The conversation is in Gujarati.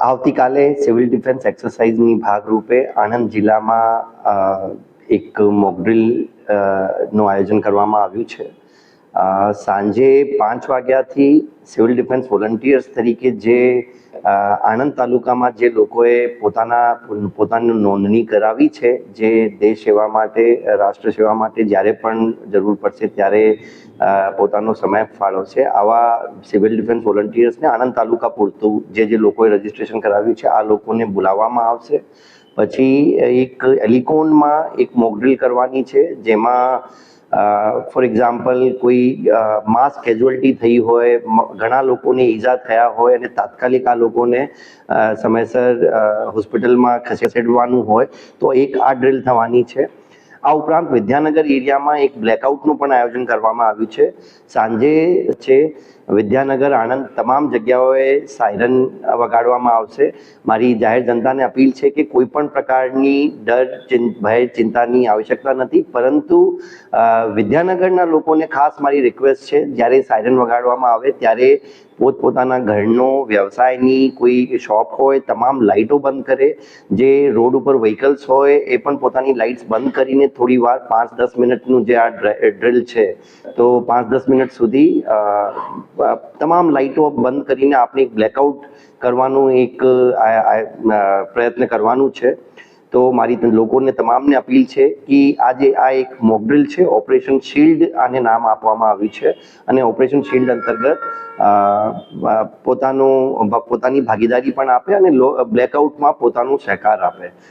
આવતીકાલે સિવિલ ડિફેન્સ એક્સરસાઇઝની ભાગરૂપે આણંદ જિલ્લામાં એક મોકડ્રીલ નું આયોજન કરવામાં આવ્યું છે. સાંજે 5 વાગ્યાથી સિવિલ ડિફેન્સ વોલન્ટિયર્સ તરીકે જે આણંદ તાલુકામાં જે લોકોએ પોતાની નોંધણી કરાવી છે, જે દેશ સેવા માટે, રાષ્ટ્ર સેવા માટે જ્યારે પણ જરૂર પડશે ત્યારે પોતાનો સમય ફાળવશે, આવા સિવિલ ડિફેન્સ વોલન્ટિયર્સને આણંદ તાલુકા પૂરતું જે લોકોએ રજીસ્ટ્રેશન કરાવ્યું છે આ લોકોને બોલાવવામાં આવશે. પછી એક એલિકોનમાં એક મોકડ્રીલ કરવાની છે, જેમાં ફોર એક્ઝામ્પલ કોઈ માસ કેઝ્યુઅલ્ટી થઈ હોય, ઘણા લોકોને ઈજા થયા હોય અને તાત્કાલિક આ લોકોને સમયસર હોસ્પિટલમાં ખસેડવાનું હોય તો એક આ ડ્રીલ થવાની છે. આ ઉપરાંત વિદ્યાનગર એરિયામાં એક બ્લેકઆઉટનું પણ આયોજન કરવામાં આવ્યું છે. સાંજે છે વિદ્યાનગર, આણંદ તમામ જગ્યાઓએ સાયરન વગાડવામાં આવશે. મારી જાહેર જનતાને અપીલ છે કે કોઈ પણ પ્રકારની ડર, ભય, ચિંતાની આવશ્યકતા નથી, પરંતુ વિદ્યાનગરના લોકોને ખાસ મારી રિક્વેસ્ટ છે, જ્યારે સાયરન વગાડવામાં આવે ત્યારે પોતપોતાના ઘરનો, વ્યવસાયની કોઈ શોપ હોય, તમામ લાઇટો બંધ કરે. જે રોડ ઉપર વ્હીકલ્સ હોય એ પણ પોતાની લાઇટ્સ બંધ કરીને થોડી વાર 5-10 મિનિટનું જે આ ડ્રીલ છે તો 5-10 મિનિટ સુધી તમામ લાઇટો બંધ કરીને આપણે એક બ્લેકઆઉટ કરવાનું એક પ્રયત્ન કરવાનું છે. તો મારી લોકોને તમામને અપીલ છે કે આજે આ એક મોકડ્રીલ છે, ઓપરેશન શિલ્ડ આને નામ આપવામાં આવ્યું છે, અને ઓપરેશન શિલ્ડ અંતર્ગત પોતાની ભાગીદારી પણ આપે અને બ્લેકઆઉટમાં પોતાનો સહકાર આપે.